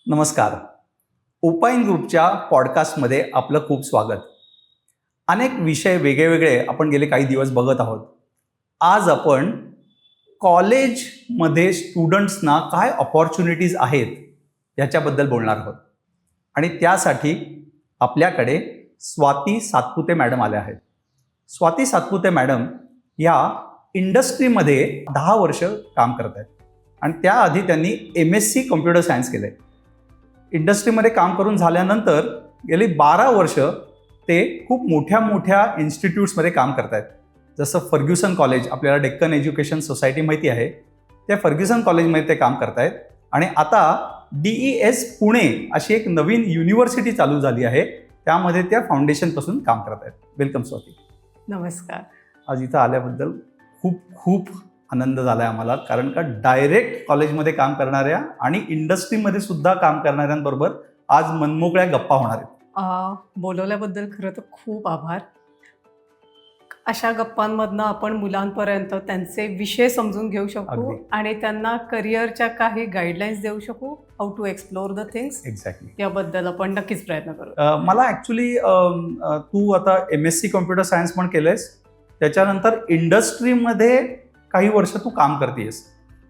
नमस्कार. ओपाइन ग्रुपच्या पॉडकास्टमध्ये आपलं खूप स्वागत. अनेक विषय वेगळे आपण गेले काही दिवस बघत आहोत. आज आपण कॉलेजमध्ये स्टुडंट्सना काय अपॉर्च्युनिटीज आहेत याच्याबद्दल बोलणार आहोत. आणि त्यासाठी आपल्याकडे स्वाती सातपुते मॅडम आल्या आहेत. स्वाती सातपुते मॅडम या इंडस्ट्रीमध्ये 10 वर्ष काम करत आहेत आणि त्याआधी त्यांनी MSc कॉम्प्युटर सायन्स केलं आहे. इंडस्ट्रीमध्ये काम करून झाल्यानंतर गेली 12 वर्ष ते खूप मोठ्या इन्स्टिट्यूट्समध्ये काम करत आहेत. जसं फर्ग्युसन कॉलेज, आपल्याला डेक्कन एज्युकेशन सोसायटी माहिती आहे, त्या फर्ग्युसन कॉलेजमध्ये ते काम करत आहेत. आणि आता DES पुणे अशी एक नवीन युनिव्हर्सिटी चालू झाली आहे, त्यामध्ये त्या फाउंडेशनपासून काम करत आहेत. वेलकम स्वाती. नमस्कार. आज इथं आल्याबद्दल खूप आनंद झाला आहे आम्हाला, कारण का डायरेक्ट कॉलेजमध्ये काम करणाऱ्या आणि इंडस्ट्रीमध्ये सुद्धा काम करणाऱ्यांबरोबर आज मनमोकळ्या गप्पा होणार आहेत. बोलवल्याबद्दल खरं तर खूप आभार. अशा गप्पांमधनं आपण मुलांपर्यंत त्यांचे विषय समजून घेऊ शकू अगदी. आणि त्यांना करिअरच्या काही गाईडलाईन्स देऊ शकू, how to explore the things. Exactly. याबद्दल आपण नक्कीच प्रयत्न करू. मला ॲक्च्युली तू आता MSc कॉम्प्युटर सायन्स पण केलंयस, त्याच्यानंतर इंडस्ट्रीमध्ये काही वर्ष तू काम करतेस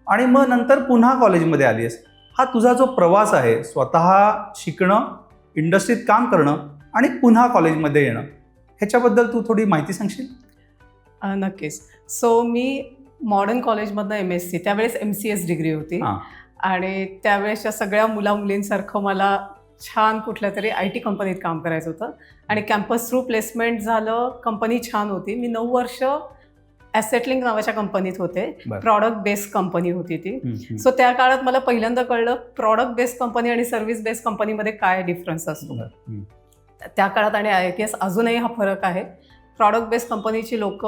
आणि मग नंतर पुन्हा कॉलेजमध्ये आली आहेस. हा तुझा जो प्रवास आहे, स्वतः शिकणं, इंडस्ट्रीत काम करणं आणि पुन्हा कॉलेजमध्ये येणं, ह्याच्याबद्दल तू थोडी माहिती सांगशील? नक्कीच. सो मी मॉडर्न कॉलेजमधनं MSc, त्यावेळेस MCS डिग्री होती. आणि त्यावेळेसच्या सगळ्या मुलींसारखं मला छान कुठल्या तरी IT कंपनीत काम करायचं होतं आणि कॅम्पस थ्रू प्लेसमेंट झालं. कंपनी छान होती. मी 9 वर्ष ॲसेटलिंक नावाच्या कंपनीत होते. प्रॉडक्ट बेस्ड कंपनी होती ती. सो त्या काळात मला पहिल्यांदा कळलं प्रॉडक्ट बेस्ड कंपनी आणि सर्व्हिस बेस्ड कंपनीमध्ये काय डिफरन्स असतो. त्या काळात आणि IITS अजूनही हा फरक आहे. प्रॉडक्ट बेस्ड कंपनीची लोक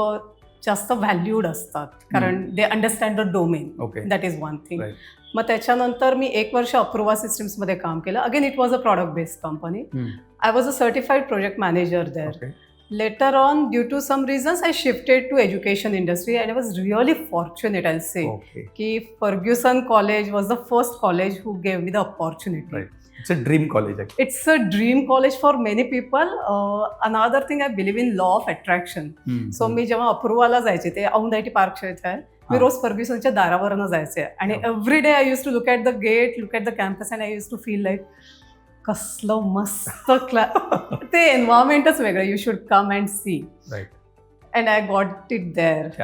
जास्त व्हॅल्यूड असतात, कारण they understand the domain. That is one thing. मग त्याच्यानंतर मी 1 वर्ष अप्रूव्हा सिस्टम्समध्ये काम केलं. Again it was a product based company. I was a certified project manager there. Later on, due to some reasons, I shifted to education industry and I was really fortunate, I'll say. Ki Ferguson College was the first college who gave me the opportunity. Right. It's a dream college. It's a dream college for many people. Another thing, I believe in law of attraction. So मी जेव्हा अप्रूव्हाला जायचे, ते Aundh IT पार्कच्या इथे आहे, मी रोज फर्ग्युसनच्या दारावरनं जायचे आणि every day I use to look at the gate, look at the campus and I use to feel like कसलं मस्त ते एन्व्हायरमेंटच वेगळं. You should come and see. And I got it there.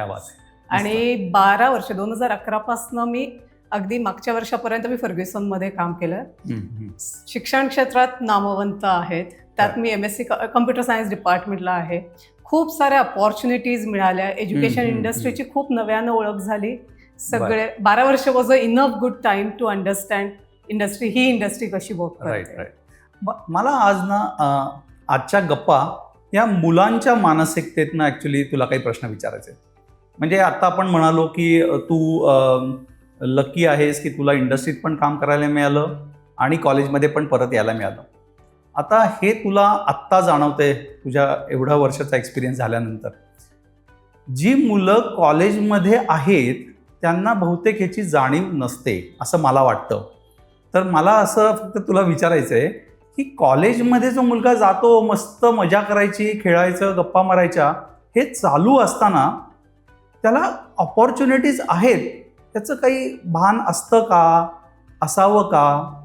आणि 12 वर्ष 2011 पासून मी अगदी मागच्या वर्षापर्यंत मी फर्ग्युसनमध्ये काम केलं. शिक्षण क्षेत्रात नामवंत आहेत. त्यात मी MSc कम्प्युटर सायन्स डिपार्टमेंटला आहे. खूप साऱ्या अपॉर्च्युनिटीज मिळाल्या. एज्युकेशन इंडस्ट्रीची खूप नव्यानं ओळख झाली. सगळे 12 वर्ष was a enough good time to understand industry, ही इंडस्ट्री कशी वर्क करते. मला आज ना आजच्या गप्पा या मुलांच्या मानसिकतेतनं ॲक्च्युली तुला काही प्रश्न विचारायचे. म्हणजे आता आपण म्हणालो की तू लकी आहेस की तुला इंडस्ट्रीत पण काम करायला मिळालं आणि कॉलेजमध्ये पण परत यायला मिळालं. आता हे तुला आत्ता जाणवतंय तुझ्या एवढ्या वर्षाचा एक्सपिरियन्स झाल्यानंतर. जी मुलं कॉलेजमध्ये आहेत त्यांना बहुतेक ह्याची जाणीव नसते असं मला वाटतं. तर मला असं फक्त तुला विचारायचं आहे की कॉलेजमध्ये जो मुलगा जातो, मस्त मजा करायची, खेळायचं, गप्पा मारायच्या, हे चालू असताना त्याला अपॉर्च्युनिटीज आहेत त्याचं काही भान असतं का, असावं का?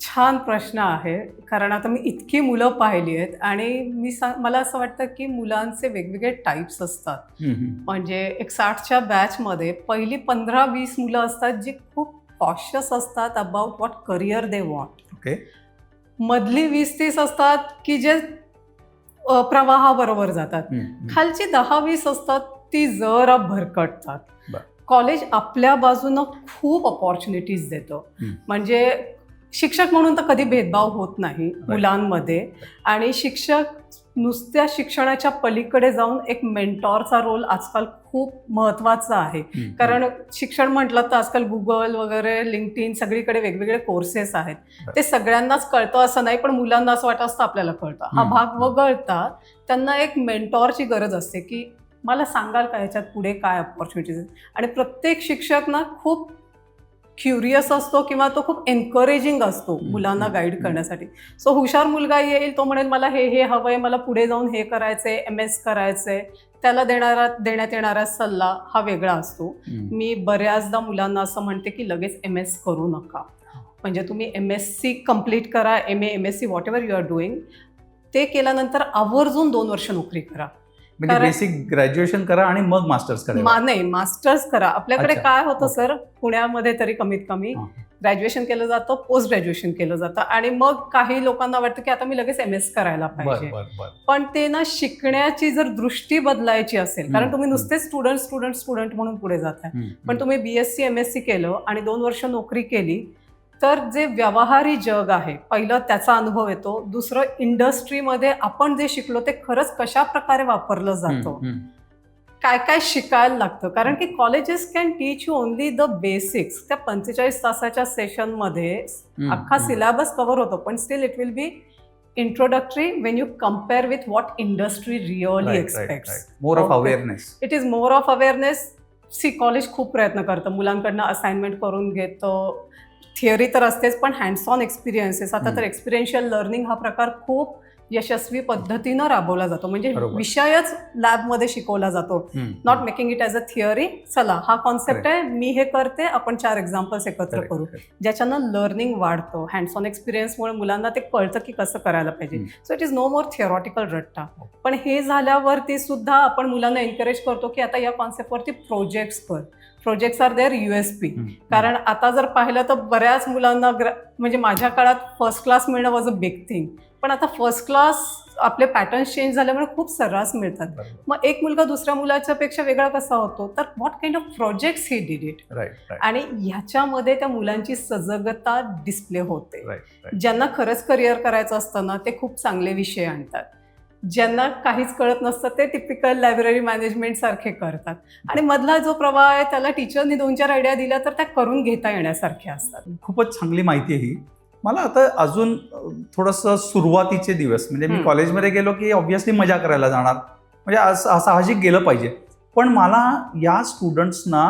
छान प्रश्न आहे. कारण आता मी इतकी मुलं पाहिली आहेत आणि मला असं वाटतं की मुलांचे वेगवेगळे टाईप्स असतात. म्हणजे एक 60च्या बॅचमध्ये पहिली 15-20 मुलं असतात जी खूप कॉशियस असतात about what career they want. मधली 20-30 असतात की जे प्रवाहाबरोबर जातात. खालची 10-20 असतात ती जरा भरकटतात. कॉलेज आपल्या बाजूनं खूप अपॉर्च्युनिटीज देतो. म्हणजे शिक्षक म्हणून तर कधी भेदभाव होत नाही मुलांमध्ये. आणि शिक्षक नुसत्या शिक्षणाच्या पलीकडे जाऊन एक मेंटॉरचा रोल आजकाल खूप महत्त्वाचा आहे. कारण शिक्षण म्हटलं तर आजकाल गुगल वगैरे, लिंक्डइन, सगळीकडे वेगवेगळे कोर्सेस आहेत. ते सगळ्यांनाच कळतं असं नाही, पण मुलांना असं वाटत असतं आपल्याला कळतं. हा भाग वगळता त्यांना एक मेंटॉरची गरज असते की मला सांगाल का ह्याच्यात पुढे काय अपॉर्च्युनिटीज आहेत. आणि प्रत्येक शिक्षक ना खूप क्युरियस असतो किंवा तो खूप एनकरेजिंग असतो मुलांना गाईड करण्यासाठी. सो हुशार मुलगा येईल, तो म्हणेल मला हे हवंय, मला पुढे जाऊन हे करायचंय, MS करायचंय, त्याला देण्यात येणारा सल्ला हा वेगळा असतो. मी बऱ्याचदा मुलांना असं म्हणते की लगेच MS करू नका. म्हणजे तुम्ही MSc कम्प्लीट करा, MA MSc whatever you are doing, ते केल्यानंतर आवर्जून 2 वर्ष नोकरी करा. म्हणजे बेसिक ग्रॅज्युएशन करा आणि मग मास्टर्स करा. नाही, मास्टर्स करा. आपल्याकडे काय होतं सर, पुण्यामध्ये तरी कमीत कमी ग्रॅज्युएशन केलं जातं, पोस्ट ग्रॅज्युएशन केलं जातं आणि मग काही लोकांना वाटतं की आता मी लगेच MS करायला पाहिजे. पण ते ना, शिकण्याची जर दृष्टी बदलायची असेल, कारण तुम्ही नुसते स्टुडंट म्हणून पुढे जाताय, पण तुम्ही BSc MSc केलं आणि 2 वर्ष नोकरी केली, तर जे व्यवहारी जग आहे, पहिलं त्याचा अनुभव येतो. दुसरं, इंडस्ट्रीमध्ये आपण जे शिकलो ते खरंच कशा प्रकारे वापरलं जातं, काय काय शिकायला लागतं. कारण की colleges can teach you only the basics. त्या 45 तासाच्या सेशनमध्ये अख्खा सिलेबस कव्हर होतो, पण still it will be introductory Wien you compare with what industry really aspects. More of awareness. It is more of awareness. College खूप प्रयत्न करतं, मुलांकडनं असाइनमेंट करून घेतं. थिअरी तर असतेच, पण हँड्स ऑन एक्सपिरियन्सेस. आता तर एक्सपिरियन्शियल लर्निंग हा प्रकार खूप यशस्वी पद्धतीनं राबवला जातो. म्हणजे विषयच लॅबमध्ये शिकवला जातो, not making it as a theory. चला हा कॉन्सेप्ट आहे, मी हे करते, आपण 4 एक्झाम्पल्स एकत्र करू, ज्याच्यानं लर्निंग वाढतं. हँड्स ऑन एक्सपिरियन्समुळे मुलांना ते कळतं की कसं करायला पाहिजे. So it is no more theoretical रट्टा. पण हे झाल्यावरती सुद्धा आपण मुलांना एनकरेज करतो की आता या कॉन्सेप्टवरती प्रोजेक्ट्स कर. Projects are their USP. कारण आता जर पाहिलं तर बऱ्याच मुलांना म्हणजे माझ्या काळात फर्स्ट क्लास मिळणं वॉज अ बिग थिंग, पण आता फर्स्ट क्लास आपले पॅटर्न्स चेंज झाल्यामुळे खूप सर्रास मिळतात. मग एक मुलगा दुसऱ्या मुलाच्या पेक्षा वेगळा कसा होतो, तर what kind of projects he did it. आणि ह्याच्यामध्ये त्या मुलांची सजगता डिस्प्ले होते. ज्यांना खरंच करिअर करायचं असतं ना, ते खूप चांगले विषय आणतात. ज्यांना काहीच कळत नसतं ते टिपिकल लायब्ररी मॅनेजमेंट सारखे करतात. आणि मधला जो प्रवाह आहे त्याला टीचरनी 2-4 आयडिया दिल्या तर त्या करून घेता येण्यासारख्या असतात. खूपच चांगली माहिती आहे ही. मला आता अजून थोडंसं सुरुवातीचे दिवस, म्हणजे मी कॉलेजमध्ये गेलो की ऑब्व्हियसली मजा करायला जाणार, म्हणजे साहजिक गेलं पाहिजे. पण मला या स्टुडंट्सना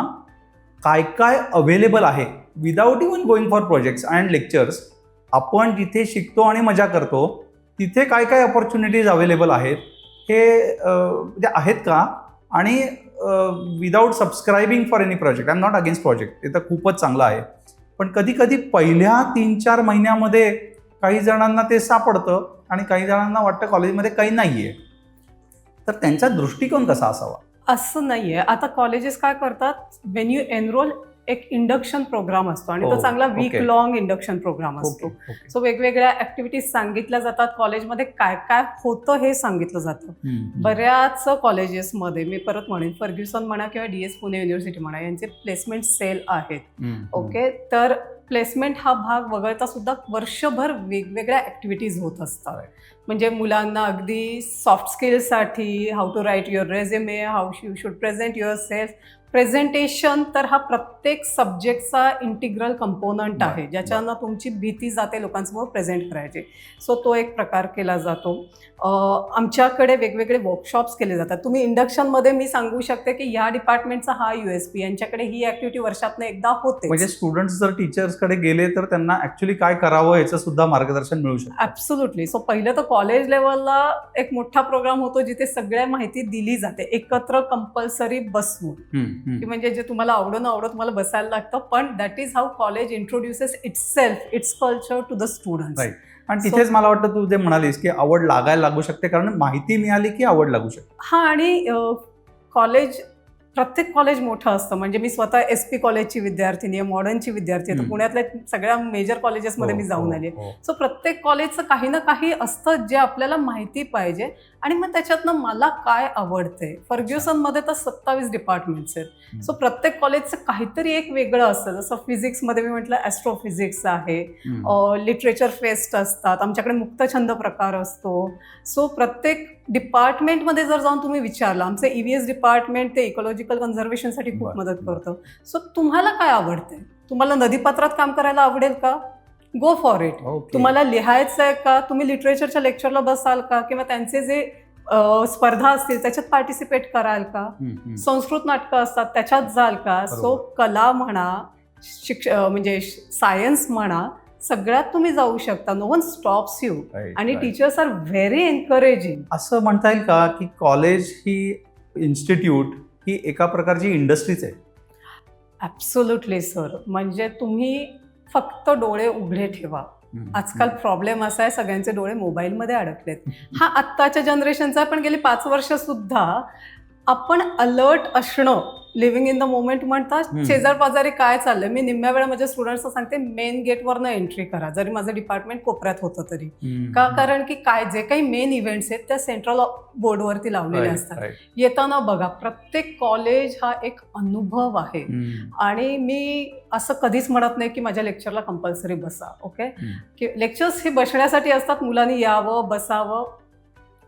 काय काय अवेलेबल आहे without even going for projects and lectures, आपण जिथे शिकतो आणि मजा करतो तिथे काय काय ऑपॉर्च्युनिटीज अवेलेबल आहेत हे म्हणजे आहेत का, आणि without सबस्क्रायबिंग for any project. I am not against project, ते तर खूपच चांगलं आहे, पण कधी कधी पहिल्या 3-4 महिन्यामध्ये काही जणांना ते सापडतं आणि काही जणांना वाटतं कॉलेजमध्ये काही नाहीये. तर त्यांचा दृष्टिकोन कसा असावा? असं नाहीये. आता कॉलेजेस काय करतात, वेन यू एनरोल एक इंडक्शन प्रोग्राम असतो आणि तो चांगला वीक लॉंग इंडक्शन प्रोग्राम असतो. सो वेगवेगळ्या ऍक्टिव्हिटीज सांगितल्या जातात, कॉलेजमध्ये काय काय होतं हे सांगितलं जातं. बऱ्याच कॉलेजेसमध्ये, मी परत म्हणेन, फर्ग्युसन म्हणा किंवा DS पुणे युनिव्हर्सिटी म्हणा, यांचे प्लेसमेंट सेल आहेत. ओके, तर प्लेसमेंट हा भाग वगळता सुद्धा वर्षभर वेगवेगळ्या ऍक्टिव्हिटीज होत असतात. म्हणजे मुलांना अगदी सॉफ्ट स्किल्ससाठी how to write your resume, how you should present your self, presentation, तर हा प्रत्येक सब्जेक्टचा इंटिग्रल कंपोनंट आहे, ज्याच्यानं तुमची भीती जाते लोकांसमोर प्रेझेंट करायची. सो तो एक प्रकार केला जातो. आमच्याकडे वेगवेगळे वर्कशॉप्स केले जातात. तुम्ही इंडक्शनमध्ये मी सांगू शकते की ह्या डिपार्टमेंटचा हा USP, यांच्याकडे ही ऍक्टिव्हिटी वर्षातनं एकदा होते. म्हणजे स्टुडंट्स जर टीचर्सकडे गेले तर त्यांना ऍक्च्युली काय करावं याचं सुद्धा मार्गदर्शन मिळू शकतं. ऍब्सोल्युटली. सो पहिलं तर कॉलेज लेवलला एक मोठा प्रोग्राम होतो जिथे सगळ्या माहिती दिली जाते एकत्र कंपल्सरी बसवून, की म्हणजे जे तुम्हाला आवडत तुम्हाला बसायला लागतं, पण that is how college introduces itself, its culture to the students. आणि तिथेच मला वाटतं तू जे म्हणालीस की आवड लागायला लागू शकते, कारण माहिती मिळाली की आवड लागू शकते. हा, आणि कॉलेज, प्रत्येक कॉलेज मोठं असतं. म्हणजे मी स्वतः SP कॉलेजची विद्यार्थिनी आहे, मॉडर्नची विद्यार्थी आहे, तर पुण्यातल्या सगळ्या मेजर कॉलेजेसमध्ये मी जाऊन आली आहे. सो प्रत्येक कॉलेजचं काही ना काही असतं जे आपल्याला माहिती पाहिजे, आणि मग त्याच्यातनं मला काय आवडते. फर्ग्युसनमध्ये तर 27 डिपार्टमेंट्स आहेत. सो प्रत्येक कॉलेजचं काहीतरी एक वेगळं असतं. जसं फिजिक्समध्ये मी म्हटलं ॲस्ट्रोफिजिक्स आहे, लिटरेचर फेस्ट असतात, आमच्याकडे मुक्तछंद प्रकार असतो. सो प्रत्येक डिपार्टमेंटमध्ये जर जाऊन तुम्ही विचारलं, आमचं EVS डिपार्टमेंट ते इकॉलॉजिकल कन्झर्वेशनसाठी खूप मदत करतं. सो तुम्हाला काय आवडते? तुम्हाला नदीपात्रात काम करायला आवडेल का? गो फॉर इट. तुम्हाला लिहायचं आहे का? तुम्ही लिटरेचरच्या लेक्चरला बसाल का? किंवा त्यांचे जे स्पर्धा असतील त्याच्यात पार्टिसिपेट कराल का? संस्कृत नाटकं असतात त्याच्यात जाल का? सो कला म्हणा, म्हणजे सायन्स म्हणा, सगळ्यात तुम्ही जाऊ शकता. No one stops you. आणि टीचर्स आर व्हेरी एनकरेजिंग. असं म्हणता येईल का की कॉलेज ही इन्स्टिट्यूट ही एका प्रकारची इंडस्ट्रीच आहे? Absolutely sir. म्हणजे तुम्ही फक्त डोळे उघडे ठेवा. आजकाल प्रॉब्लेम असा आहे, सगळ्यांचे डोळे मोबाईलमध्ये अडकलेत. हा आत्ताच्या जनरेशनचा, पण गेली 5 वर्ष सुद्धा आपण अलर्ट असणं, लिव्हिंग इन द मोमेंट म्हणतात. शेजार पाजारी काय चाललंय, मी निम्म्या वेळा माझ्या स्टुडंट्सना सांगते मेन गेटवरनं एंट्री करा, जरी माझं डिपार्टमेंट कोपऱ्यात होतं तरी. का? कारण की काय जे काही मेन इव्हेंट्स आहेत त्या सेंट्रल बोर्डवरती लावलेले असतात. येताना बघा, प्रत्येक कॉलेज हा एक अनुभव आहे. आणि मी असं कधीच म्हणत नाही की माझ्या लेक्चरला कंपल्सरी बसा. ओके, की लेक्चर्स हे बसण्यासाठी असतात, मुलांनी यावं, बसावं,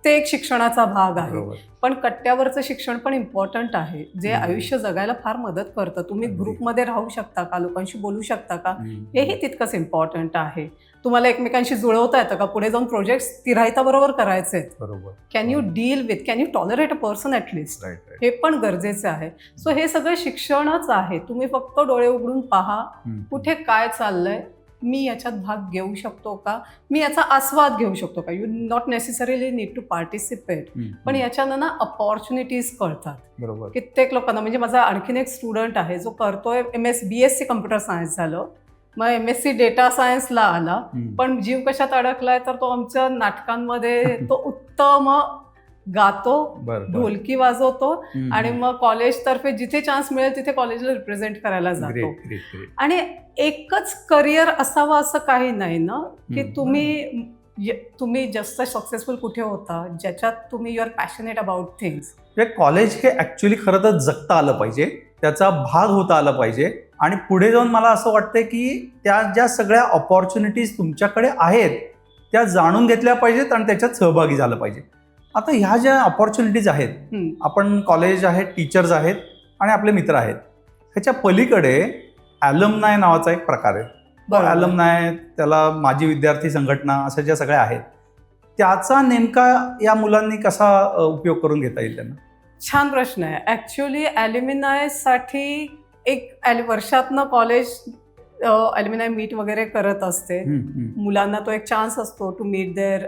ते एक शिक्षणाचा भाग आहे. पण कट्ट्यावरचं शिक्षण पण इम्पॉर्टंट आहे, जे आयुष्य जगायला फार मदत करतं. तुम्ही ग्रुपमध्ये राहू शकता का, लोकांशी बोलू शकता का, हेही तितकंच इम्पॉर्टंट आहे. तुम्हाला एकमेकांशी जुळवता येतं का, पुढे जाऊन प्रोजेक्ट्स तिराहिताबरोबर करायचे आहेत, can you deal with, can you tolerate a person at least, हे पण गरजेचं आहे. सो हे सगळं शिक्षणच आहे. तुम्ही फक्त डोळे उघडून पहा, कुठे काय चाललंय, मी याच्यात भाग घेऊ शकतो का, मी याचा आस्वाद घेऊ शकतो का. You not necessarily need to participate, पण याच्यानं ना अपॉर्च्युनिटीज कळतात. बरोबर. कित्येक लोकांना, म्हणजे माझा आणखीन एक स्टुडंट आहे जो करतोय BSc कम्प्युटर सायन्स झालं, मग MSc डेटा सायन्सला आला, पण जीव कशात अडकलाय तर तो आमच्या नाटकांमध्ये तो उत्तम गातो, ढोलकी वाजवतो, आणि मग कॉलेजतर्फे जिथे चान्स मिळेल तिथे कॉलेजला रिप्रेझेंट करायला जातो. आणि एकच करिअर असावं असं काही नाही ना, की तुम्ही जास्त सक्सेसफुल कुठे होता, ज्याच्यात तुम्ही you are passionate about things. College हे ऍक्च्युली खरं तर जगता आलं पाहिजे, त्याचा भाग होता आला पाहिजे. आणि पुढे जाऊन मला असं वाटतंय की त्या ज्या सगळ्या ऑपॉर्च्युनिटीज तुमच्याकडे आहेत त्या जाणून घेतल्या पाहिजेत आणि त्याच्यात सहभागी झालं पाहिजे. आता ह्या ज्या ऑपॉर्च्युनिटीज आहेत, आपण कॉलेज आहेत, टीचर्स आहेत आणि आपले मित्र आहेत, ह्याच्या पलीकडे ॲलमनाय नावाचा एक प्रकार आहे. ॲलमनाय, त्याला माजी विद्यार्थी संघटना, अशा ज्या सगळ्या आहेत, त्याचा नेमका या मुलांनी कसा उपयोग करून घेता येईल त्यांना? छान प्रश्न आहे. ॲक्च्युली ॲल्युमिनायसाठी एक वर्षातनं कॉलेज ॲल्युमिनाय मीट वगैरे करत असते. मुलांना तो एक चान्स असतो टू मीट देअर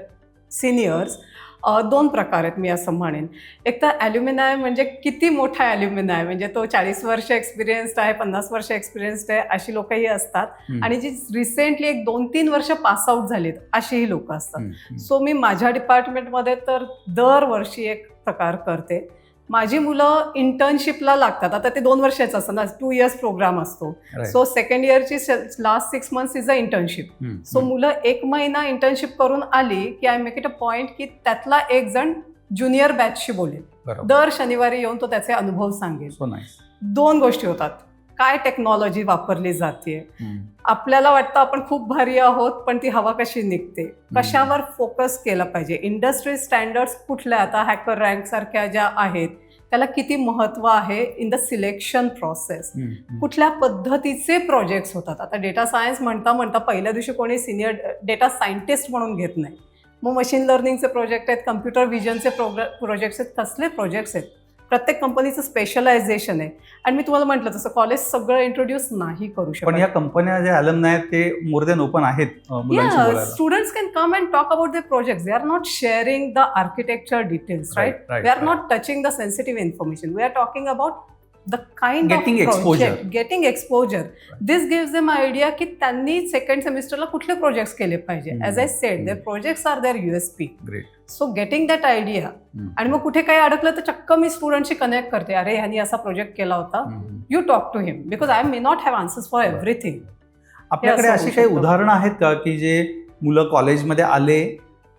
सिनियर्स. 2 प्रकार आहेत मी असं म्हणेन. एक तर ॲल्युमिनाय म्हणजे किती मोठा ॲल्युमिनाय, म्हणजे तो 40 वर्ष एक्सपिरियन्स्ड आहे, 50 वर्ष एक्सपिरियन्स्ड आहे, अशी लोकही असतात. आणि जी रिसेंटली 1-2-3 वर्ष पासआउट झालीत अशीही लोक असतात. सो मी माझ्या डिपार्टमेंटमध्ये तर दरवर्षी एक प्रकार करते. माझी मुलं इंटर्नशिपला लागतात. आता ते 2 वर्षाचं असतं ना, 2 इयर्स प्रोग्राम असतो. सो सेकंड इयरची last 6 months is a internship. So मुलं 1 महिना इंटर्नशिप करून आली की I make it a point की त्यातला एक जण ज्युनियर बॅचशी बोलेल. दर शनिवारी येऊन तो त्याचे अनुभव सांगेल. 2 गोष्टी होतात. काय टेक्नॉलॉजी वापरली जाते, आपल्याला वाटतं आपण खूप भारी आहोत, पण ती हवा कशी निघते, कशावर फोकस केला पाहिजे, इंडस्ट्री स्टँडर्ड्स कुठल्या, आता हॅकर रँक सारख्या ज्या आहेत त्याला किती महत्त्व आहे इन द सिलेक्शन प्रोसेस, कुठल्या पद्धतीचे प्रोजेक्ट्स होतात. आता डेटा सायन्स म्हणता पहिल्या दिवशी कोणी सिनियर डेटा सायंटिस्ट म्हणून घेत नाही. मग मशीन लर्निंगचे प्रोजेक्ट आहेत, कम्प्युटर व्हिजनचे प्रोजेक्ट्स आहेत, कसले प्रोजेक्ट्स आहेत. प्रत्येक कंपनीचं स्पेशलायझेशन आहे. आणि मी तुम्हाला म्हटलं तसं कॉलेज सगळं इंट्रोड्यूस नाही करू शकत. पण या कंपन्या जे ॲलमनाय आहेत ते मोर दॅन ओपन आहेत. Students can come and talk about their projects. They are not sharing the architecture details, right? We are not touching the sensitive information. We are talking about the kind getting of project, exposure. getting exposure. This gives them idea की त्यांनी second सेमिस्टरला कुठले projects केले पाहिजे. As I said, their projects are their USP. Great. So getting that idea. आणि मग कुठे काही अडकलं तर चक्क मी स्टुडंटशी कनेक्ट करते. अरे ह्यानी असा प्रोजेक्ट केला होता, you talk to him, because I may not have answers for everything. आपल्याकडे अशी काही उदाहरणं आहेत का की जे मुलं कॉलेजमध्ये आले,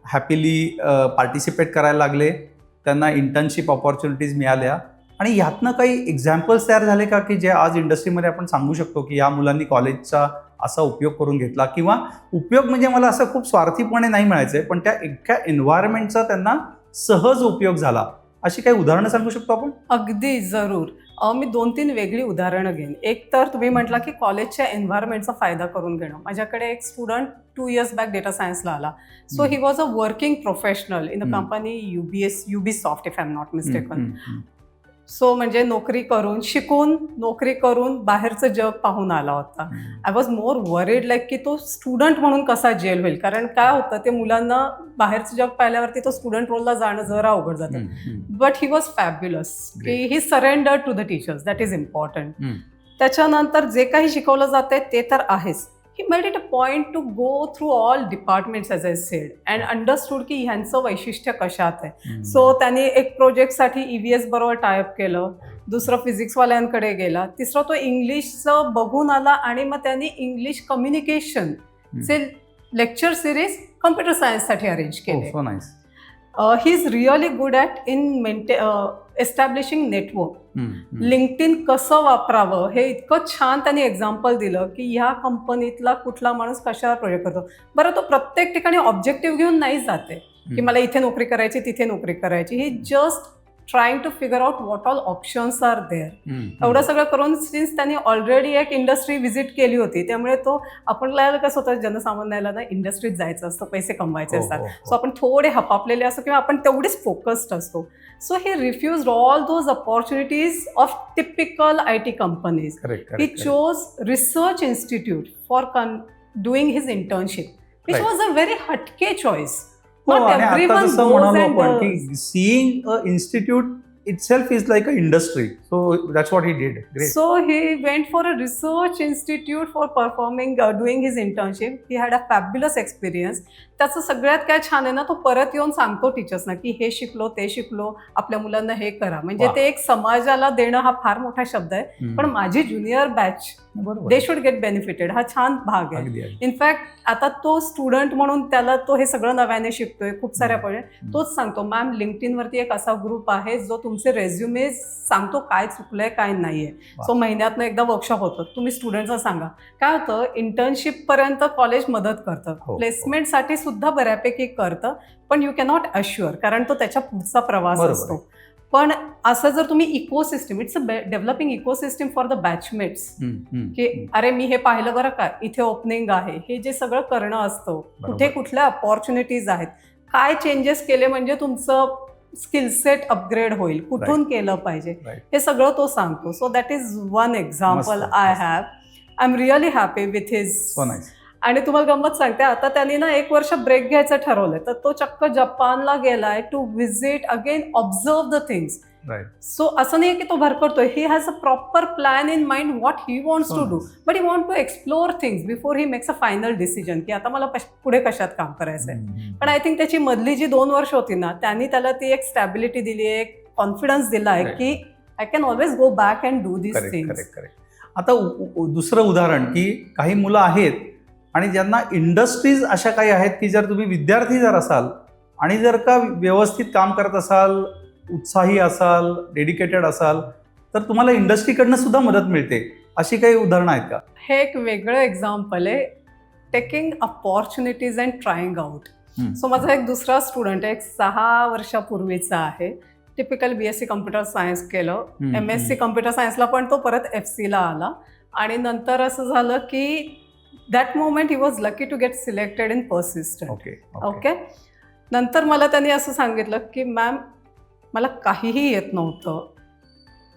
हॅपीली पार्टिसिपेट करायला लागले, त्यांना इंटर्नशिप ऑपॉर्च्युनिटीज मिळाल्या, आणि ह्यातनं काही एक्झाम्पल्स तयार झाले का की जे आज इंडस्ट्रीमध्ये आपण सांगू शकतो की या मुलांनी कॉलेजचा असा उपयोग करून घेतला, किंवा उपयोग म्हणजे मला असं खूप स्वार्थीपणे नाही म्हणायचंय, पण त्या एका एन्व्हायरमेंटचा त्यांना सहज उपयोग झाला, अशी काही उदाहरणं सांगू शकतो आपण? अगदी जरूर. मी 2-3 वेगळी उदाहरणं घेईन. एक तर तुम्ही म्हटला की कॉलेजच्या एन्व्हायरमेंटचा फायदा करून घेणं. माझ्याकडे एक स्टुडंट 2 इयर्स बॅक डेटा सायन्सला आला. So he was a working professional in a company UBSoft, if I am not mistaken. So म्हणजे नोकरी करून शिकून नोकरी करून बाहेरचं जग पाहून आला होता. I was more worried like की तो स्टुडंट म्हणून कसा जेल होईल, कारण काय होतं ते मुलांना बाहेरचं जग पाहिल्यावरती तो स्टुडंट रोलला जाणं जरा अवघड जातं. बट ही वॉज फॅब्युलस की he surrender to the teachers, that is important. त्याच्यानंतर जे काही शिकवलं जातंय ते तर आहेच. He made it a point to go through all departments as I said and understood की ह्यांचं वैशिष्ट्य कशात आहे. सो त्यांनी एक प्रोजेक्टसाठी EVS बरोबर टायअप केलं, दुसरं फिजिक्सवाल्यांकडे गेला, तिसरं तो इंग्लिशचं बघून आला आणि मग त्यांनी इंग्लिश कम्युनिकेशनचे लेक्चर सिरीज कम्प्युटर सायन्ससाठी अरेंज केले. He is really good at in establishing network. LinkedIn कसं वापरावं हे इतकं छान त्यांनी एक्झाम्पल दिलं की ह्या कंपनीतला कुठला माणूस कशावर प्रोजेक्ट करतो. बरं, तो प्रत्येक ठिकाणी ऑब्जेक्टिव्ह घेऊन नाही जाते की मला इथे नोकरी करायची तिथे नोकरी करायची. He just trying to figure out what all options are there. एवढं सगळं करून सिन्स त्यांनी ऑलरेडी एक इंडस्ट्री व्हिजिट केली होती, त्यामुळे तो आपल्याला कसं होतं जनसामान्याला ना इंडस्ट्रीत जायचं असतं, पैसे कमवायचे असतात. सो आपण थोडे हपापलेले असतो किंवा आपण तेवढेच फोकस्ड असतो. So he refused all those opportunities of typical IT companies. He chose research institute for doing his internship, which was a very हटके choice. Seeing an institute itself is like an industry, so that's what he did. Great. So he went for a research institute for doing his internship. He had a fabulous experience. त्याचं सगळ्यात काय छान आहे ना, तो परत येऊन सांगतो टीचर्सना की हे शिकलो ते शिकलो, आपल्या मुलांना हे करा. म्हणजे ते एक समाजाला देणं हा फार मोठा शब्द आहे, पण माझी junior batch they should get benefited हा छान भाग आहे. इनफॅक्ट आता तो स्टुडंट म्हणून त्याला तो हे सगळं नव्याने शिकतोय खूप साऱ्या पॉईंट. तोच सांगतो मॅम लिंक्डइनवरती एक असा ग्रुप आहे जो तुमचे रेझ्युमे सांगतो काय चुकलंय काय नाहीये. सो महिन्यातनं एकदा वर्कशॉप होतं, तुम्ही स्टुडंटला सांगा. काय होतं इंटर्नशिप पर्यंत कॉलेज मदत करतं, प्लेसमेंटसाठी सुद्धा बऱ्यापैकी करतं, पण यू कॅनॉट अश्युअर कारण तो त्याच्या पुढचा प्रवास असतो. पण असं जर तुम्ही ecosystem, it's a developing ecosystem for the batchmates की अरे मी हे पाहिलं बरं का इथे ओपनिंग आहे, हे जे सगळं करणं असतं, कुठे कुठल्या अपॉर्च्युनिटीज आहेत, काय चेंजेस केले म्हणजे तुमचं स्किलसेट अपग्रेड होईल, कुठून केलं पाहिजे, हे सगळं तो सांगतो. So that is one example I have. I am really happy with his. आणि तुम्हाला गंमत सांगते, आता त्यांनी ना 1 वर्ष ब्रेक घ्यायचं ठरवलंय, तर तो चक्क जपानला गेलाय to visit again, observe the things. So असं नाही की तो भरकटतोय, he has a proper plan in mind what he wants to do, but he want to explore things before he makes a final decision की आता मला पुढे कशात काम करायचंय. पण आय थिंक त्याची मधली जी 2 वर्ष होती ना, त्यांनी त्याला ती एक स्टॅबिलिटी दिली, एक कॉन्फिडन्स दिलाय की I can always go back and do this things. आता दुसरं उदाहरण की काही मुलं आहेत आणि ज्यांना इंडस्ट्रीज अशा काही आहेत की जर तुम्ही विद्यार्थी जर असाल आणि जर का व्यवस्थित काम करत असाल, उत्साही असाल, डेडिकेटेड असाल, तर तुम्हाला इंडस्ट्रीकडनं सुद्धा मदत मिळते. अशी काही उदाहरणं आहेत का? हे एक वेगळं एक्झाम्पल आहे, taking opportunities and trying out. So माझा एक दुसरा स्टुडंट आहे, एक 6 वर्षापूर्वीचा आहे, टिपिकल BSc कम्प्युटर सायन्स केलं, MSc कम्प्युटर सायन्सला पण तो परत FCला आला. आणि नंतर असं झालं की that moment he was lucky to get selected in Persistent. Okay. नंतर मला त्यांनी असं सांगितलं की मॅम मला काहीही येत नव्हतं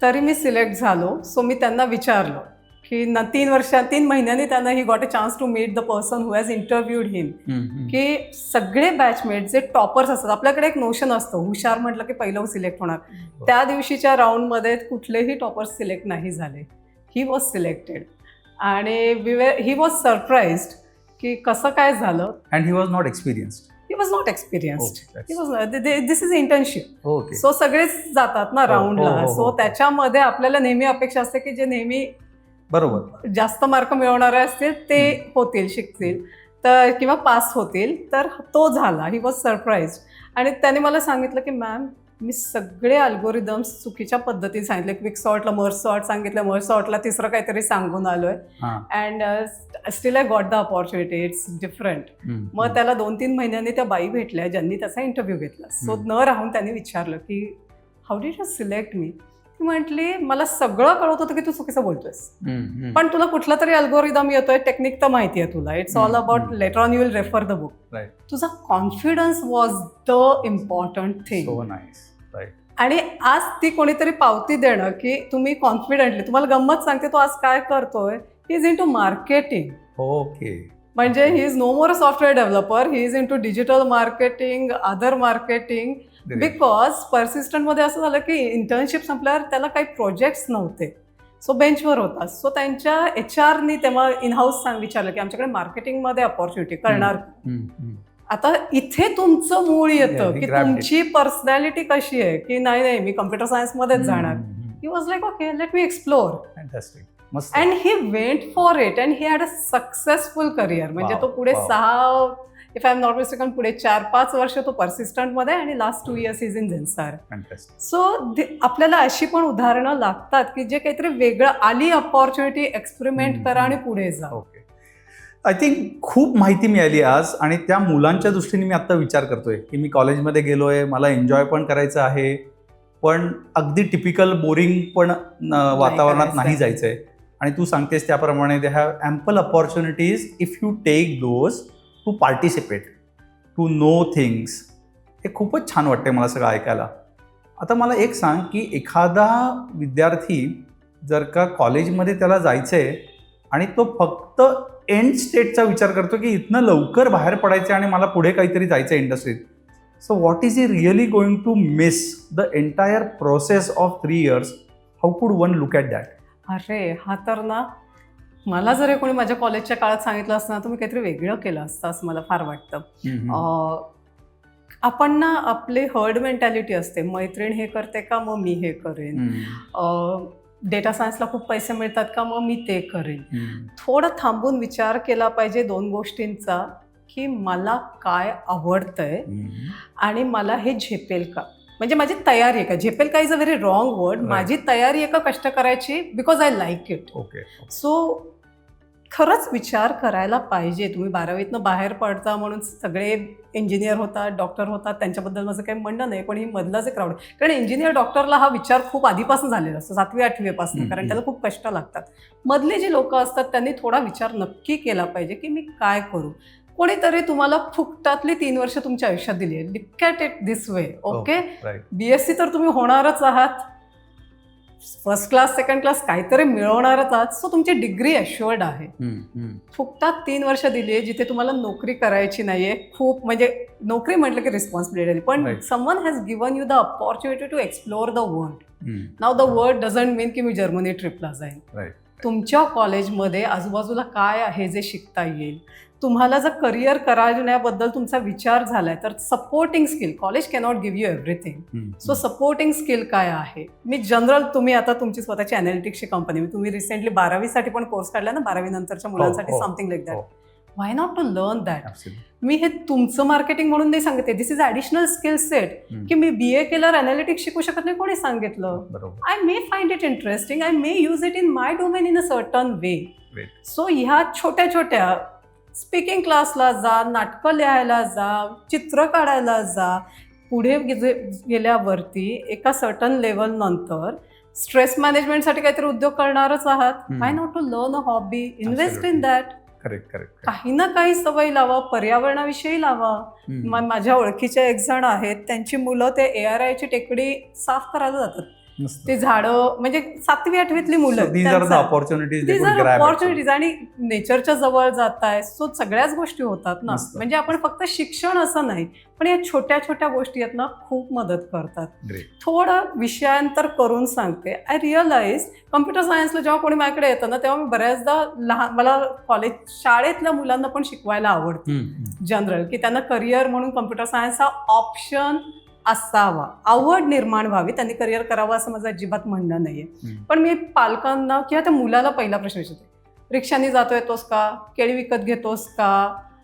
तरी मी सिलेक्ट झालो. सो मी त्यांना विचारलं की 3 महिन्यांनी त्यांना he got a chance to meet the person who has interviewed him, की सगळे बॅचमेट जे टॉपर्स असतात, आपल्याकडे एक नोशन असतं हुशार म्हटलं की पहिलं सिलेक्ट होणार, त्या दिवशीच्या राऊंडमध्ये कुठलेही टॉपर्स सिलेक्ट नाही झाले. ही वॉज सिलेक्टेड आणि ही वॉज सरप्राइज्ड की कसं काय झालं. And he was not experienced. He was not experienced. He was not. This is internship. So सगळेच जातात ना राऊंडला. सो त्याच्यामध्ये आपल्याला नेहमी अपेक्षा असते की जे नेहमी बरोबर जास्त मार्क मिळवणारे असतील ते होतील, शिकतील तर किंवा पास होतील. तर तो झाला. He was surprised. आणि त्याने मला सांगितलं की मॅम मी सगळे अल्गोरिदम्स चुकीच्या पद्धतीने सांगितले. क्विक सॉर्टला मर्ज सॉर्ट सांगितलं, मर्ज सॉर्टला तिसरं काहीतरी सांगून आलोय. And still I got the opportunity. It's different. मग त्याला 2-3 महिन्यांनी त्या बाई भेटल्या ज्यांनी त्याचा इंटरव्ह्यू घेतला. सो न राहून त्यांनी विचारलं की हाऊ डिड यू सिलेक्ट मी. ती म्हटली मला सगळं कळत होतं की तू चुकीचं बोलतोयस, पण तुला कुठला तरी अल्गोरिदम येतोय, टेक्निक तर माहिती आहे तुला. It's all about later on you will refer the book. तुझा confidence was the important thing. आणि आज ती कोणीतरी पावती देणं की तुम्ही कॉन्फिडेंटली, तुम्हाला गंमत सांगते, तो आज काय करतोय, he is in to marketing. Okay. म्हणजे he is no more a software developer, he is in to digital marketing, other marketing. Because पर्सिस्टंटमध्ये असं झालं की इंटर्नशिप संपल्यावर त्याला काही प्रोजेक्ट्स नव्हते, सो बेंचवर होता. सो त्यांच्या HR नी तेव्हा इन हाऊस विचारलं की आमच्याकडे मार्केटिंगमध्ये अपॉर्च्युनिटी करणार. आता इथे तुमचं मूळ येतं की तुमची पर्सनॅलिटी कशी आहे, की नाही मी कम्प्युटर सायन्समध्येच जाणार. He was like okay, let me explore. Fantastic. And he went for it and he had a successful career. म्हणजे तो पुढे 6, if I am not mistaken, पुढे 4-5 वर्ष तो पर्सिस्टंटमध्ये आणि last 2 years is in Zensar. So आपल्याला अशी पण उदाहरणं लागतात की जे काहीतरी वेगळं, आली अपॉर्च्युनिटी, एक्सपेरिमेंट करा आणि पुढे जा. ओके. आय थिंक खूप माहिती मिळाली आज, आणि त्या मुलांच्या दृष्टीने मी आता विचार करतोय की मी कॉलेजमध्ये गेलोय, मला एन्जॉय पण करायचं आहे, पण अगदी टिपिकल बोरिंग पण वातावरणात नाही जायचंय. आणि तू सांगतेस त्याप्रमाणे they have ample opportunities if you take those to participate, to know things. हे खूपच छान वाटते मला सगळं ऐकायला. आता मला एक सांग की एखादा विद्यार्थी जर का कॉलेजमध्ये त्याला जायचं आहे आणि तो फक्त एंड स्टेटचा विचार करतो की इथनं लवकर बाहेर पडायचं आणि मला पुढे काहीतरी जायचं आहे इंडस्ट्रीत, so what is he really going to miss the entire process of 3 years? How could one look at that? अरे हा तर ना, मला जर कोणी माझ्या कॉलेजच्या काळात सांगितलं असतं ना, तर मी काहीतरी वेगळं केलं असतं असं मला फार वाटतं. आपण ना, आपली हर्ड मेंटॅलिटी असते, मैत्रीण हे करते का मग मी हे करेन, डेटा सायन्सला खूप पैसे मिळतात का मग मी ते करेन. थोडं थांबून विचार केला पाहिजे 2 गोष्टींचा, की मला काय आवडतंय आणि मला हे झेपेल का, म्हणजे माझी तयारी आहे का. झेपेल का is a very wrong word. माझी तयारी आहे का कष्ट करायची, because I like it. So खरंच विचार करायला पाहिजे. तुम्ही 12वीतनं बाहेर पडता म्हणून सगळे इंजिनियर होतात, डॉक्टर होतात, त्यांच्याबद्दल माझं काही म्हणणं नाही, पण ही मधलाच एक क्राऊड. कारण इंजिनियर डॉक्टरला हा विचार खूप आधीपासून झालेला असतो, 7वी-8वी पासून, कारण त्याला खूप कष्ट लागतात. मधले जी लोक असतात त्यांनी थोडा विचार नक्की केला पाहिजे की मी काय करू. कोणीतरी तुम्हाला फुकटातली 3 वर्ष तुमच्या आयुष्यात दिली आहे. Look at it this way. Okay, BSc तर तुम्ही होणारच आहात, फर्स्ट क्लास, सेकंड क्लास काहीतरी मिळवणारच आहात. सो तुमची डिग्री अश्युअर्ड आहे. फुकटात 3 वर्ष दिली आहे जिथे तुम्हाला नोकरी करायची नाहीये. खूप म्हणजे नोकरी म्हटलं की रिस्पॉन्सिबिलिटी, पण someone has given you the opportunity to explore the world. Now the world doesn't mean की मी जर्मनी ट्रिपला जाईन. तुमच्या कॉलेजमध्ये आजूबाजूला काय आहे जे शिकता येईल. तुम्हाला जर करिअर करण्याबद्दल तुमचा विचार झालाय तर supporting skill, college cannot give you everything. So supporting skill काय आहे. मी जनरल, तुम्ही आता तुमची स्वतःची अनालिटिक्सची कंपनी, तुम्ही रिसेंटली 12वीसाठी पण कोर्स काढला ना, 12वी नंतरच्या मुलांसाठी, something like that. Why not to learn that. मी हे तुमचं मार्केटिंग म्हणून नाही सांगते, this is additional skill set. की मी BA केल्यावर अनालिटिक्स शिकू शकत नाही, कोणी सांगितलं. I may find it interesting, I may use it in my domain in a certain way. So ह्या छोट्या छोट्या स्पीकिंग क्लासला जा, नाटकं लिहायला जा, चित्र काढायला जा. पुढे गेल्यावरती एका सर्टन लेवल नंतर स्ट्रेस मॅनेजमेंटसाठी काहीतरी उद्योग करणारच आहात. Why not to learn a hobby, invest in that. काही ना काही सवय लावा, पर्यावरणाविषयी लावा. माझ्या ओळखीच्या एक जण आहेत, त्यांची मुलं ते ARIची टेकडी साफ करायला जातात. ते झाडं, म्हणजे 7वी-8वीतली मुलं, अपॉर्च्युनिटीज आणि नेचरच्या जवळ जात आहे. सो सगळ्याच गोष्टी होतात ना. म्हणजे आपण फक्त शिक्षण असं नाही, पण या छोट्या छोट्या गोष्टी आहेत ना, खूप मदत करतात. थोडं विषयांतर करून सांगते. आय रिअलाइज कम्प्युटर सायन्सला जेव्हा कोणी माझ्याकडे येतं ना, तेव्हा मी बऱ्याचदा मला कॉलेज, शाळेतल्या मुलांना पण शिकवायला आवडतं जनरल, की त्यांना करिअर म्हणून कम्प्युटर सायन्स हा ऑप्शन असावा, आवड निर्माण व्हावी, त्यांनी करिअर करावं असं माझं अजिबात म्हणणं नाहीये. पण मी पालकांना किंवा त्या मुलाला पहिला प्रश्न विचारते, रिक्षाने जातो येतोस का, केळी विकत घेतोस का,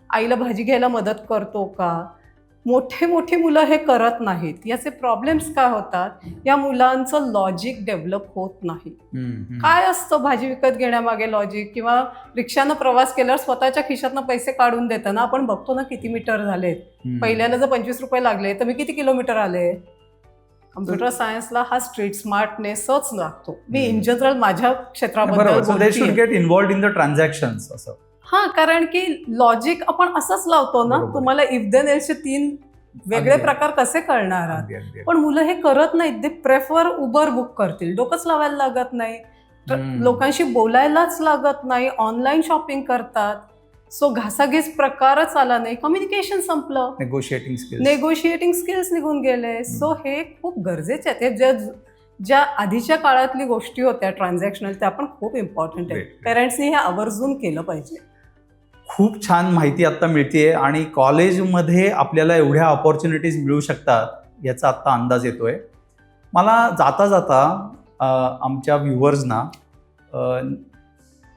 आईला भाजी घ्यायला मदत करतो का. मोठी मुलं हे करत नाहीत. याचे प्रॉब्लेम्स काय होतात, या मुलांचं लॉजिक डेव्हलप होत नाही. काय असतं भाजी विकत घेण्यामागे लॉजिक, किंवा रिक्षानं प्रवास केल्यावर स्वतःच्या खिशातनं पैसे काढून देताना आपण बघतो ना किती मीटर झालेत. पहिल्याला जर 25 रुपये लागले तर मी किती किलोमीटर आले. कम्प्युटर सायन्सला हा स्ट्रीट स्मार्टनेसच लागतो. मी इन जनरल माझ्या क्षेत्राबद्दल हा, कारण की लॉजिक आपण असंच लावतो ना. तुम्हाला इफ देन एल्सचे 3 वेगळे अगदी. प्रकार कसे कळणार आहात? अगदी अगदी पण मुलं हे करत नाहीत. ते प्रेफर उबर बुक करतील. डोकंच लावायला लागत नाही. लोकांशी बोलायलाच लागत नाही. ऑनलाईन शॉपिंग करतात. सो घासाघीस प्रकारच आला नाही. कम्युनिकेशन संपलं. नेगोशिएटिंग स्किल्स निघून गेले. सो हे खूप गरजेचे आहेत. हे ज्या आधीच्या काळातली गोष्टी होत्या ट्रान्झॅक्शनल, त्या पण खूप इम्पॉर्टंट आहेत. पेरेंट्सनी हे आवर्जून केलं पाहिजे. खूप छान माहिती आता मिळतेय आणि कॉलेजमध्ये आपल्याला एवढ्या ऑपॉर्च्युनिटीज मिळू शकतात याचा आत्ता अंदाज येतोय. मला जाता जाता आमच्या व्ह्युअर्सना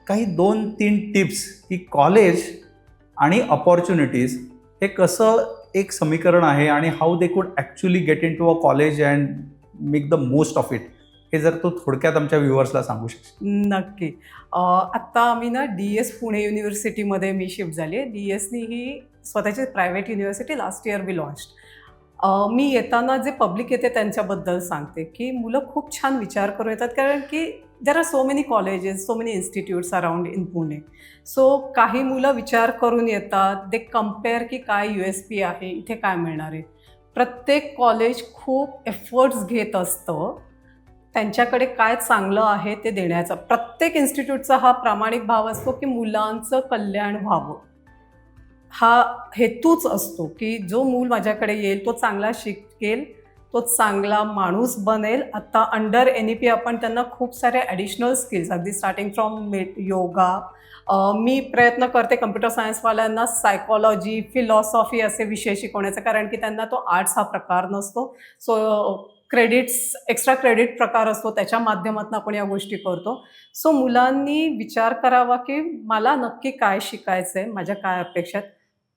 काही 2-3 टिप्स की कॉलेज आणि ऑपॉर्च्युनिटीज हे कसं एक समीकरण आहे आणि how they could actually get in to a college and make the most of it, हे जर तू थोडक्यात आमच्या व्ह्युअर्सला सांगू शकशील. नक्की. आत्ता आम्ही ना DS पुणे युनिव्हर्सिटीमध्ये मी शिफ्ट झाली आहे. DSनी ही स्वतःची private university last year we launched. मी येताना जे पब्लिक येते त्यांच्याबद्दल सांगते की मुलं खूप छान विचार करून येतात, कारण की there are so many colleges, so many institutes around in Pune. So काही मुलं विचार करून येतात. दे कम्पेअर की काय USP आहे, इथे काय मिळणार आहे. प्रत्येक कॉलेज खूप एफर्ट्स घेत असतं त्यांच्याकडे काय चांगलं आहे ते देण्याचा. प्रत्येक इन्स्टिट्यूटचा हा प्रामाणिक भाव असतो की मुलांचं कल्याण व्हावं. हा हेतूच असतो की जो मूल माझ्याकडे येईल तो चांगला शिकेल, तो चांगला माणूस बनेल. आता अंडर NEP आपण त्यांना खूप सारे ॲडिशनल स्किल्स, अगदी स्टार्टिंग फ्रॉम योगा, मी प्रयत्न करते कम्प्युटर सायन्सवाल्यांना सायकॉलॉजी, फिलॉसॉफी असे विषय शिकवण्याचा, कारण की त्यांना तो आर्ट्स हा प्रकार नसतो. सो एक्स्ट्रा क्रेडिट प्रकार असतो, त्याच्या माध्यमातून आपण या गोष्टी करतो. सो मुलांनी विचार करावा की मला नक्की काय शिकायचं आहे, माझ्या काय अपेक्षा आहेत,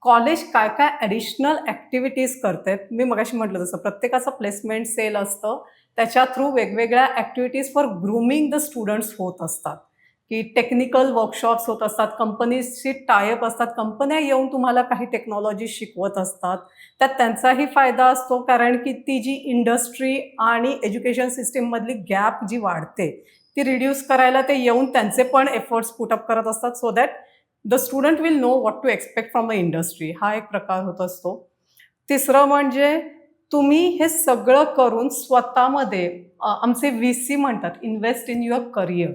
कॉलेज काय काय ॲडिशनल ॲक्टिव्हिटीज करते. मी मगाशी म्हटलं तसं प्रत्येकाचं प्लेसमेंट सेल असतं, त्याच्या थ्रू वेगवेगळ्या activities for grooming the students होत असतात, की टेक्निकल वर्कशॉप्स होत असतात, कंपनीजची टायअप असतात, कंपन्या येऊन तुम्हाला काही टेक्नॉलॉजी शिकवत असतात. त्यात त्यांचाही फायदा असतो, कारण की ती जी इंडस्ट्री आणि एज्युकेशन सिस्टीममधली गॅप जी वाढते ती रिड्यूस करायला ते येऊन त्यांचे पण एफर्ट्स पुटअप करत असतात, so that the student will know what to expect from a industry. हा एक प्रकार होत असतो. तिसरं म्हणजे तुम्ही हे सगळं करून स्वतःमध्ये, आमचे VC म्हणतात इन्व्हेस्ट इन युअर करिअर.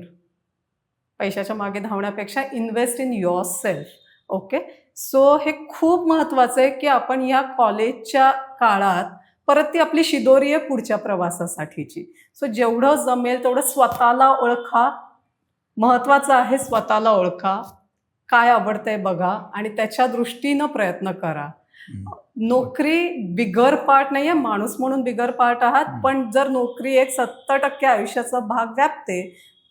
पैशाच्या मागे धावण्यापेक्षा invest in your self. Okay. So हे खूप महत्त्वाचं आहे की आपण या कॉलेजच्या काळात परत ती आपली शिदोरी आहे पुढच्या प्रवासासाठीची. सो जेवढं जमेल तेवढं स्वतःला ओळखा. महत्त्वाचं आहे स्वतःला ओळखा, काय आवडतंय बघा आणि त्याच्या दृष्टीनं प्रयत्न करा. नोकरी बिगर पार्ट नाही आहे, माणूस म्हणून बिगर पार्ट आहात, पण जर नोकरी एक 70% आयुष्याचा भाग व्यापते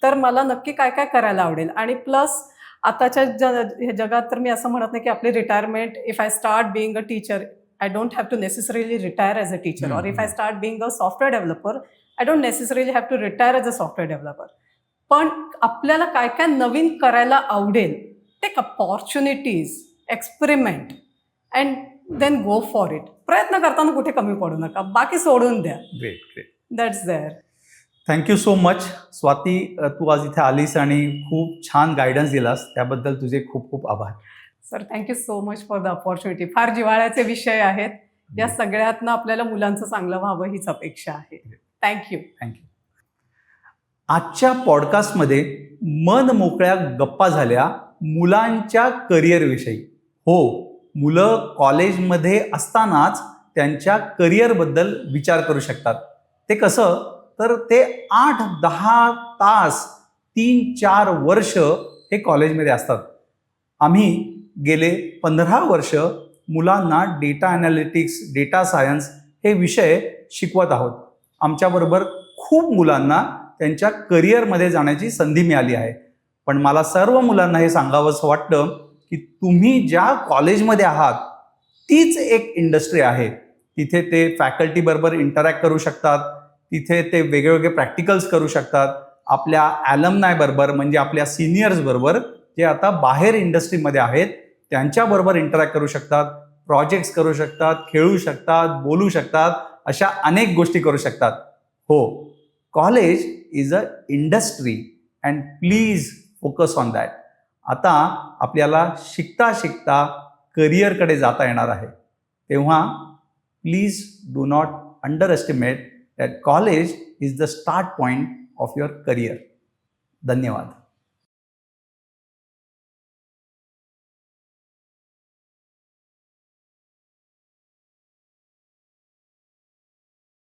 तर मला नक्की काय काय करायला आवडेल. आणि प्लस आताच्या जगात तर मी असं म्हणत नाही की आपली retirement, if I start being a teacher, I don't have to necessarily retire as a teacher, और if I start being a software developer, I don't necessarily have to retire as a software developer. पण आपल्याला काय काय नवीन करायला आवडेल, take opportunities, experiment and then go for it. प्रयत्न करताना कुठे कमी पडू नका, बाकी सोडून द्या. Great great. That's there. Thank you so much Swati, तू आज इथे आलीस आणि खूप छान गायडन्स दिलास, त्याबद्दल तुझे खूप खूप आभार. Sir, thank you so much for the opportunity. फार जिव्हाळ्याचे विषय आहेत, या सगळ्यातनं आपल्याला मुलांचं चांगलं व्हावं हीच अपेक्षा आहे. थँक्यू. थँक्यू. आजच्या पॉडकास्टमध्ये मन मोकळ्या गप्पा झाल्या मुलांच्या करिअरविषयी. हो, मुलं कॉलेजमध्ये असतानाच त्यांच्या करिअरबद्दल विचार करू शकतात. ते कसं, तर ते 8-10 तास 3-4 वर्ष हे कॉलेजमध्ये असतात. आम्ही गेले 15 वर्ष मुलांना डेटा ॲनालिटिक्स, डेटा सायन्स हे विषय शिकवत आहोत. आमच्याबरोबर खूप मुलांना त्यांच्या करिअरमध्ये जाण्याची संधी मिळाली आहे. पण मला सर्व मुलांना हे सांगावंसं वाटतं की तुम्ही ज्या कॉलेजमध्ये आहात तीच एक इंडस्ट्री आहे. तिथे ते फॅकल्टीबरोबर इंटरॅक्ट करू शकतात, तिथे ते वेगवेगळे प्रॅक्टिकल्स करू शकतात, आपल्या ॲलमनाय बरोबर म्हणजे आपल्या सिनियर्स बरोबर जे आता बाहेर इंडस्ट्रीमध्ये आहेत त्यांच्याबरोबर इंटरॅक्ट करू शकतात, प्रोजेक्ट्स करू शकतात, खेळू शकतात, बोलू शकतात, अशा अनेक गोष्टी करू शकतात. हो, college is a industry and please focus on that. आता आपल्याला शिकता शिकता करिअरकडे जाता येणार आहे, तेव्हा please do not under estimate that college is the start point of your career. धन्यवाद.